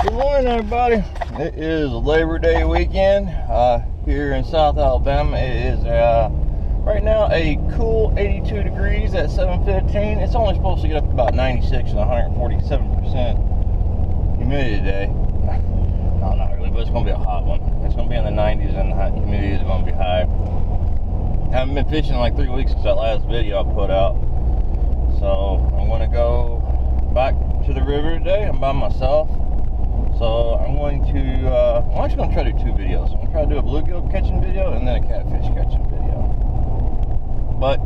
Good morning, everybody. It is Labor Day weekend here in South Alabama. It is right now a cool 82 degrees at 7:15. It's only supposed to get up to about 96 and 147% humidity today. No, not really, but it's going to be a hot one. It's going to be in the 90s and the humidity is going to be high. I haven't been fishing in like 3 weeks since that last video I put out. So I'm going to go back to the river today. I'm by myself. So I'm going to, I'm actually going to try to do 2 videos. I'm going to try to do a bluegill catching video and then a catfish catching video. But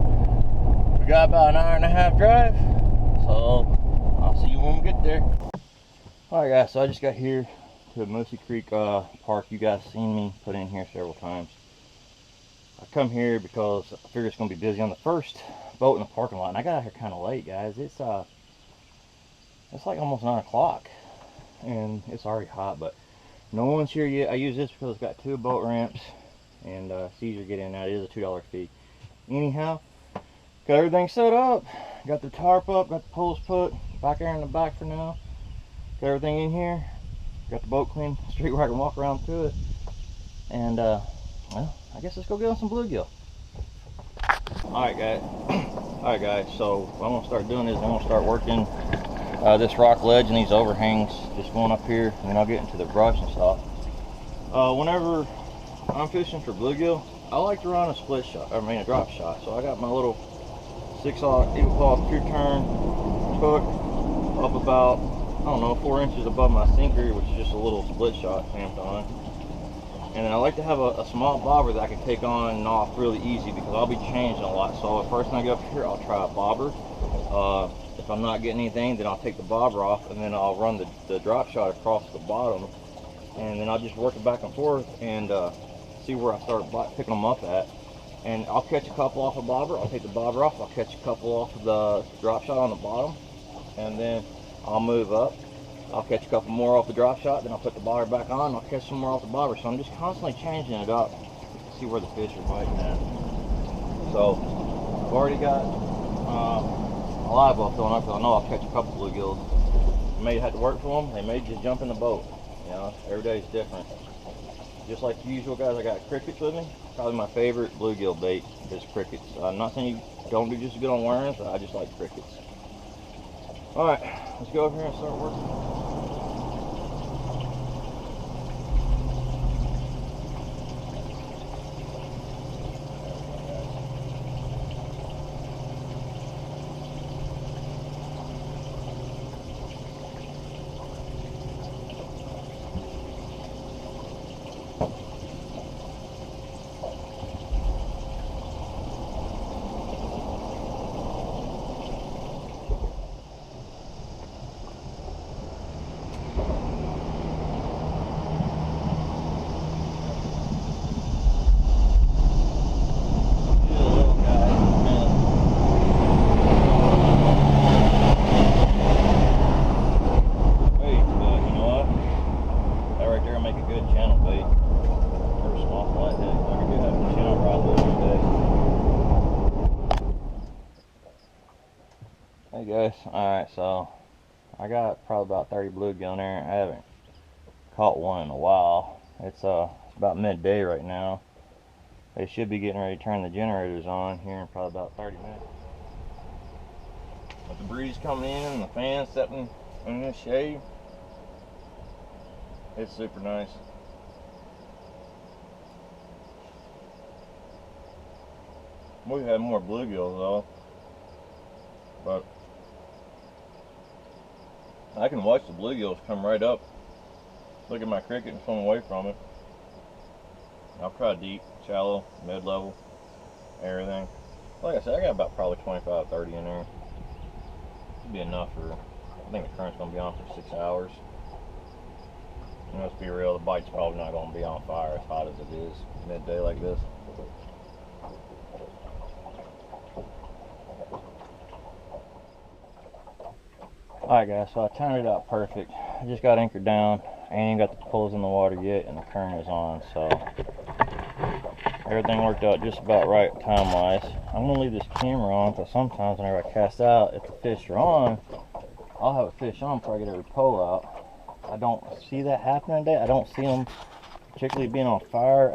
we got about an hour and a half drive, so I'll see you when we get there. Alright guys, so I just got here to Moosey Creek Park. You guys seen me put in here several times. I come here because I figure it's going to be busy on the first boat in the parking lot. And I got out here kind of late, guys. It's like almost 9 o'clock. And it's already hot, but no one's here yet. I use this because it's got 2 boat ramps and it's easier to get in and out. It is a $2 fee. Anyhow, got everything set up, got the tarp up, got the poles put back there in the back for now, got everything in here, got the boat clean street where I can walk around to it, and well, I guess let's go get on some bluegill. Alright guys, so what I'm going to start doing is I'm going to start working this rock ledge and these overhangs, just going up here, and then I'll get into the brush and stuff. Whenever I'm fishing for bluegill, I like to run a split shot, a drop shot. So I got my little 6/0 eagle claw true turn hook up about, I don't know, 4 inches above my sinker, which is just a little split shot clamped on. And then I like to have a small bobber that I can take on and off really easy because I'll be changing a lot. So first when I get up here, I'll try a bobber. If I'm not getting anything, then I'll take the bobber off and then I'll run the drop shot across the bottom, and then I'll just work it back and forth and see where I start picking them up at. And I'll catch a couple off a bobber, I'll take the bobber off, I'll catch a couple off of the drop shot on the bottom, and then I'll move up, I'll catch a couple more off the drop shot, then I'll put the bobber back on, I'll catch some more off the bobber. So I'm just constantly changing it up to see where the fish are biting at. So I've already got a live well filling up because I know I'll catch a couple bluegills. I may have to work for them, they may just jump in the boat. You know, every day is different. Just like usual, guys, I got crickets with me. Probably my favorite bluegill bait is crickets. I'm not saying you don't do just as good on worms, but I just like crickets. Alright, let's go over here and start working. Hey guys, alright, so I got probably about 30 bluegill in there. I haven't caught one in a while. It's about midday right now. They should be getting ready to turn the generators on here in probably about 30 minutes. With the breeze coming in and the fan sitting in this shade, it's super nice. We've had more bluegills though, but I can watch the bluegills come right up, look at my cricket and swim away from it. I'll try deep, shallow, mid-level, everything. Like I said, I got about probably 25, 30 in there. Should be enough for, I think the current's going to be on for 6 hours. And let's be real, the bite's probably not going to be on fire as hot as it is midday like this. Alright guys, so I timed it out perfect. I just got anchored down. I ain't even got the poles in the water yet and the current is on, so everything worked out just about right time wise. I'm going to leave this camera on because sometimes whenever I cast out, if the fish are on, I'll have a fish on before I get every pole out. I don't see that happening today. I don't see them particularly being on fire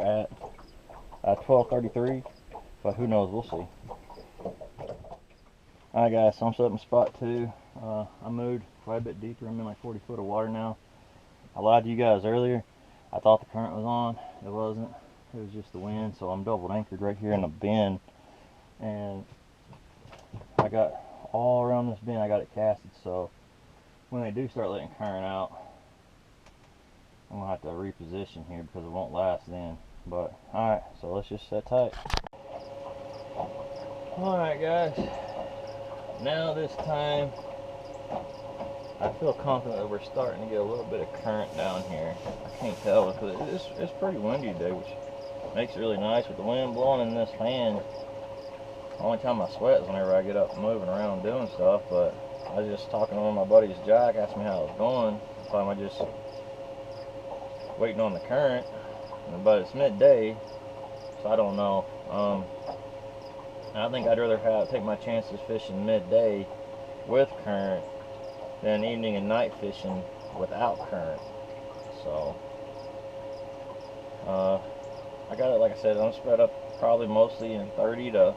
at 12:33, but who knows, we'll see. Alright guys, so I'm setting spot 2. I moved quite a bit deeper. I'm in like 40 foot of water now. I lied to you guys earlier. I thought the current was on. It wasn't. It was just the wind. So I'm double anchored right here in a bend, and I got all around this bend. I got it casted. So when they do start letting current out, I'm gonna have to reposition here because it won't last then. But alright, so let's just set tight. Alright guys, now this time I feel confident that we're starting to get a little bit of current down here. I can't tell because it's pretty windy today, which makes it really nice with the wind blowing in this fan. The only time I sweat is whenever I get up moving around doing stuff. But I was just talking to one of my buddies, Jack, asked me how it was going. I am just waiting on the current, but it's midday, so I don't know. I think I'd rather take my chances fishing midday with current than evening and night fishing without current. So I got it, like I said, I'm spread up probably mostly in 30 to,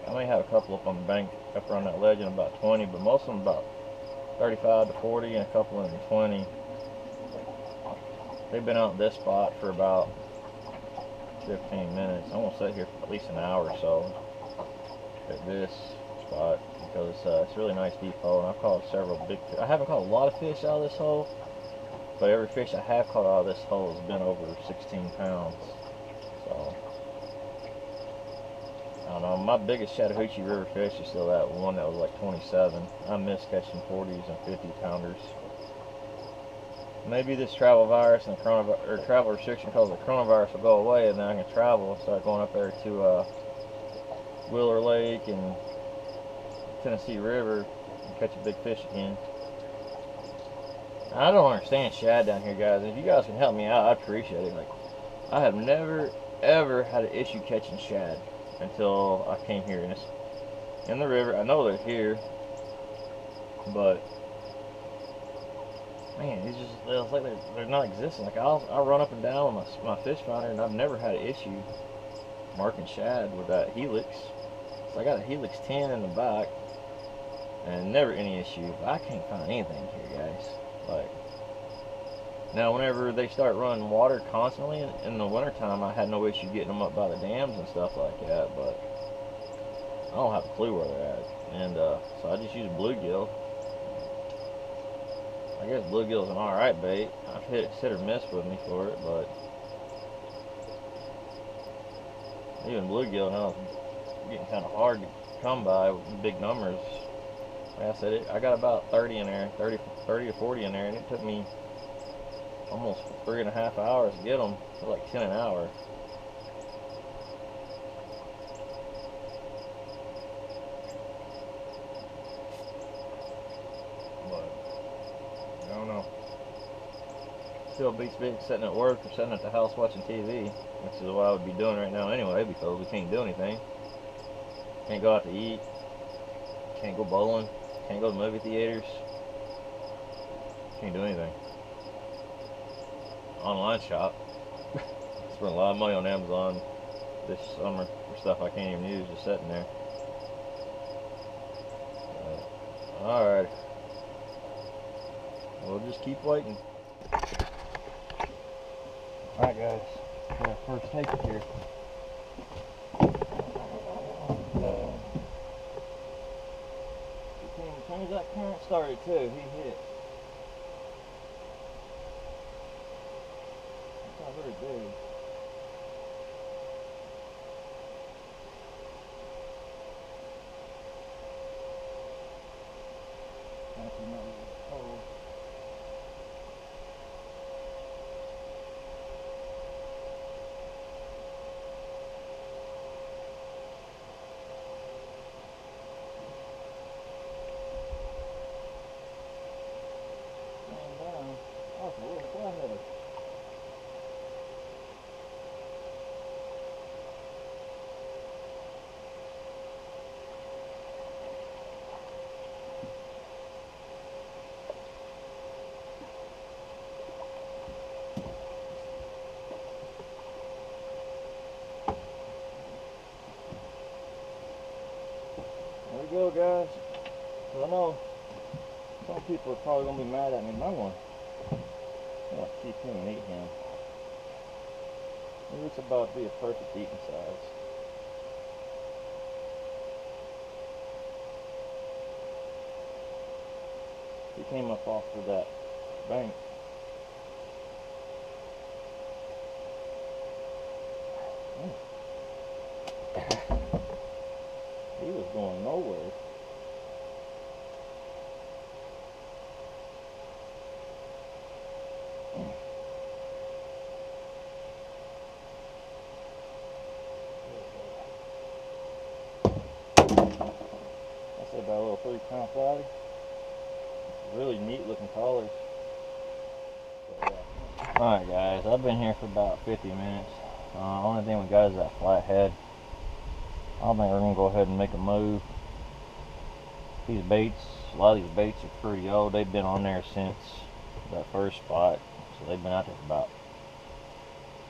I may have a couple up on the bank up around that ledge in about 20, but most of them about 35 to 40 and a couple in 20. They've been out in this spot for about 15 minutes. I'm gonna sit here for at least an hour or so at this spot because it's a really nice deep hole, and I've caught several big fish. I haven't caught a lot of fish out of this hole, but every fish I have caught out of this hole has been over 16 pounds. So I don't know. My biggest Chattahoochee River fish is still that one that was like 27. I miss catching 40s and 50 pounders. Maybe this travel virus and travel restriction cause the coronavirus will go away, and then I can travel and start going up there to Wheeler Lake and Tennessee River and catch a big fish again. I don't understand shad down here, guys. If you guys can help me out, I appreciate it. Like, I have never ever had an issue catching shad until I came here, and it's in the river. I know they're here, but man, it's like they're not existing. Like I'll run up and down with my fish finder, and I've never had an issue marking shad with that helix. So I got a helix 10 in the back, and never any issue. But I can't find anything here, guys. Like now, whenever they start running water constantly in the wintertime, I had no issue getting them up by the dams and stuff like that. But I don't have a clue where they're at, and so I just use bluegill. I guess bluegill's an alright bait. I've hit or miss with me for it, but even bluegill now is getting kind of hard to come by with big numbers. Like I said, I got about 30 in there, 30 to 40 in there, and it took me almost 3.5 hours to get them. It was like 10 an hour. I don't know. Still beats being sitting at work or sitting at the house watching TV, which is what I would be doing right now anyway, because we can't do anything. Can't go out to eat. Can't go bowling. Can't go to movie theaters. Can't do anything. Online shop. Spent a lot of money on Amazon this summer for stuff I can't even use, just sitting there. Alright. We'll just keep waiting. Alright guys, got our first take here. As soon as that current started too, he hit. That's not very big. Actually not really cold. Oh, it's a little flathead. I know some people are probably going to be mad at me, but I'm going to keep him and eat him. Maybe it's about to be a perfect eating size. He came up off of that bank. He was going nowhere. I said about a little 3-pound flatty. Really neat looking colors. Alright guys, I've been here for about 50 minutes. Only thing we got is that flathead. I think we're going to go ahead and make a move. These baits, a lot of these baits are pretty old. They've been on there since that first spot. So they've been out there for about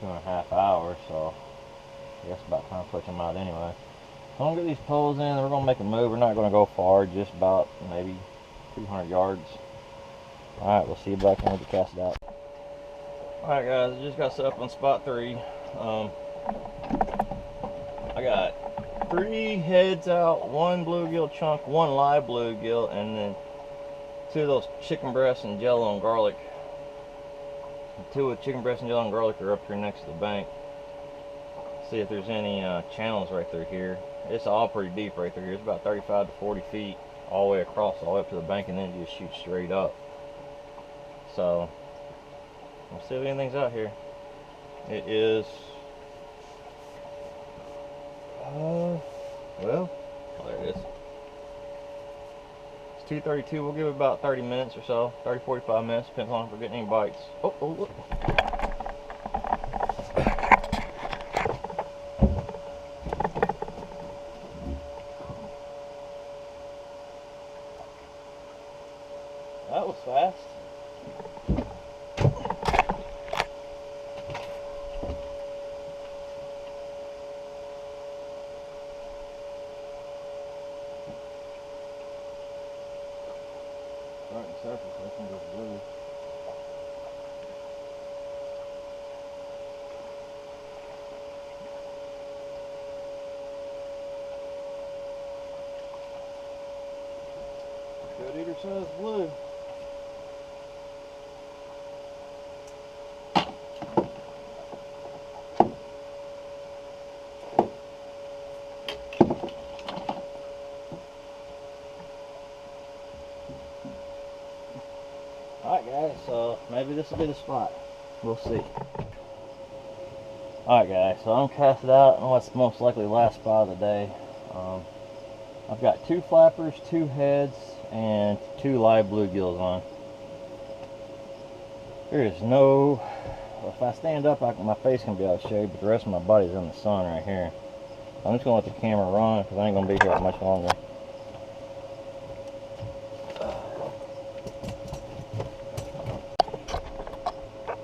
2.5 hours. So I guess it's about time to put them out anyway. So I'm going to get these poles in. We're going to make a move. We're not going to go far, just about maybe 200 yards. Alright, we'll see you back when we cast it out. Alright guys, I just got set up on spot 3. I got 3 heads out, 1 bluegill chunk, 1 live bluegill, and then 2 of those chicken breasts and jello and garlic. 2 with chicken breasts and jello and garlic are up here next to the bank. See if there's any channels right through here. It's all pretty deep right through here. It's about 35 to 40 feet all the way across, all the way up to the bank, and then it just shoots straight up. So we'll see if anything's out here. It is well, there it is. It's 2:32. We'll give it about 30 minutes or so, 30-45 minutes, depends on if we're getting any bites. Oh, look. That was fast. Right in the surface, I think it's blue. Good eater size blue. Alright guys, so maybe this will be the spot. We'll see. Alright guys, so I'm casted out on what's most likely the last spot of the day. I've got 2 flappers, 2 heads, and 2 live bluegills on. There is no... If I stand up, my face can be out of shade, but the rest of my body's in the sun right here. I'm just going to let the camera run because I ain't going to be here much longer.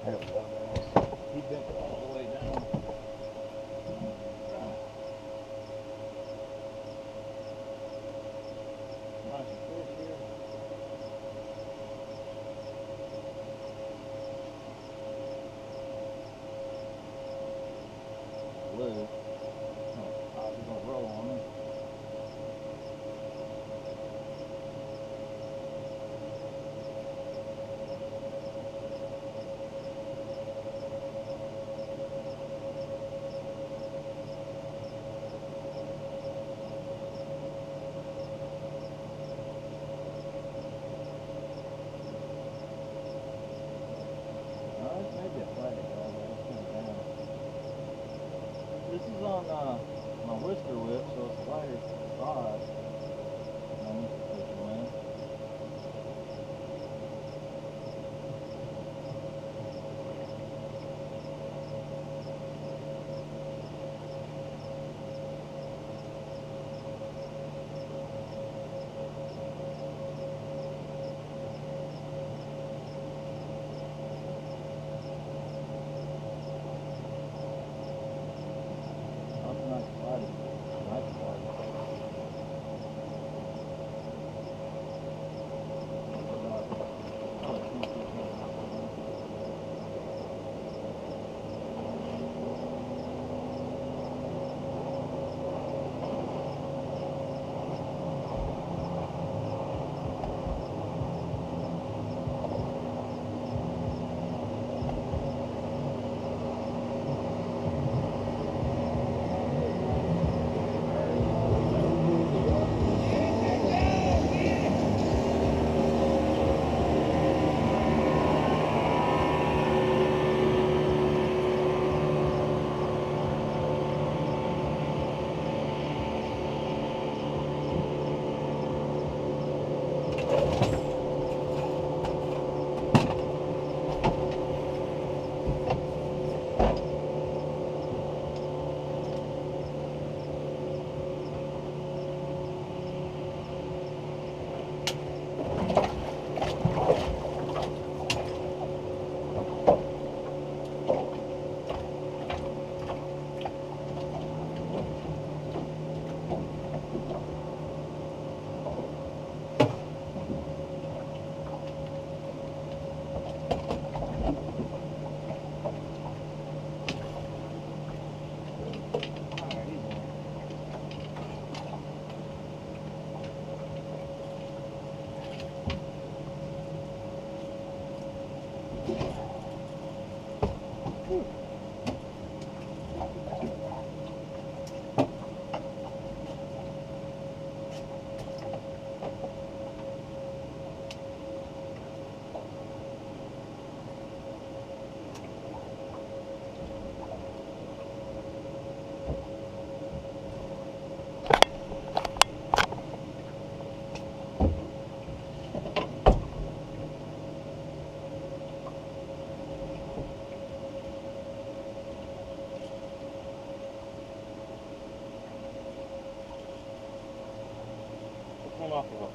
There we go, guys. He bent it all the way down. Nice fish here. Blue. Oh, he's gonna roll on me.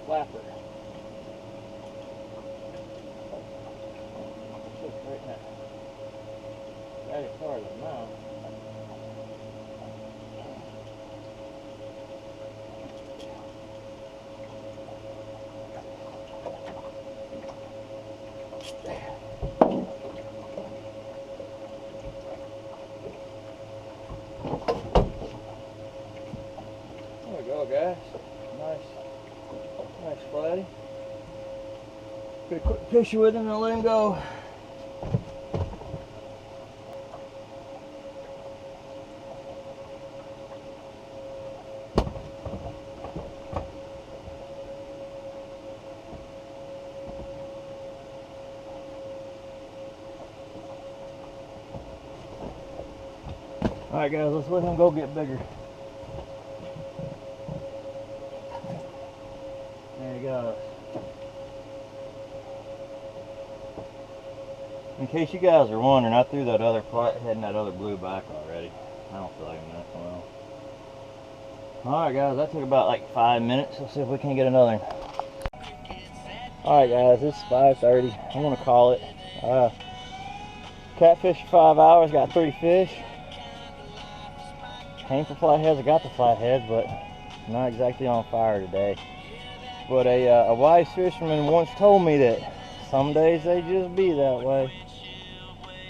flapper. Just right now. Right as far as the mouth. There we go, guys. Nice flatty. Get a quick picture with him and let him go. Alright guys, let's let him go get bigger. There he goes. In case you guys are wondering, I threw that other flathead and that other blue back already. I don't feel like messing with them. Alright guys, that took about like 5 minutes. Let's see if we can get another one. Alright guys, it's 5:30. I'm gonna call it. Catfish for 5 hours, got 3 fish. Came for flatheads, I got the flatheads, but not exactly on fire today. But a wise fisherman once told me that some days they just be that way.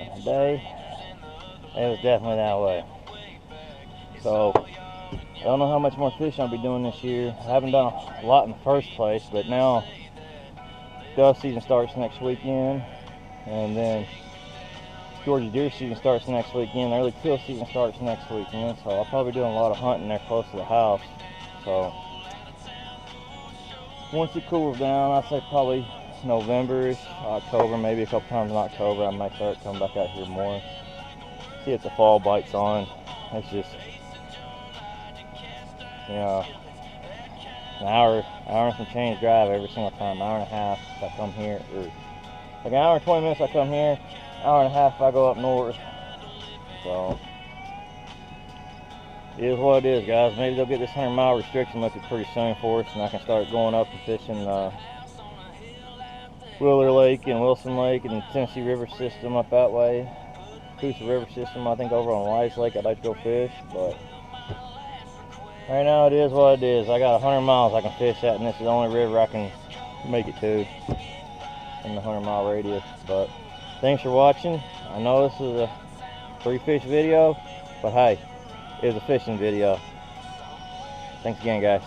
And today, it was definitely that way. So, I don't know how much more fishing I'll be doing this year. I haven't done a lot in the first place, but now dove season starts next weekend, and then Georgia deer season starts next weekend. Early kill season starts next weekend, so I'll probably be doing a lot of hunting there close to the house. So once it cools down, I'd say probably November-ish, October, maybe a couple times in October, I might start coming back out here more. See if the fall bites on. It's just, you know, an hour and some change drive every single time, hour and a half if I come here, or like an hour and 20 minutes I come here, hour and a half if I go up north. So it is what it is, guys. Maybe they'll get this 100-mile restriction lifted pretty soon for us, and I can start going up and fishing Wheeler Lake and Wilson Lake and the Tennessee River system up that way. Coosa River system, I think over on Wise Lake I'd like to go fish, but right now it is what it is. I got 100 miles I can fish at, and this is the only river I can make it to in the 100-mile radius. But thanks for watching. I know this is a free fish video, but hey, it is a fishing video. Thanks again, guys.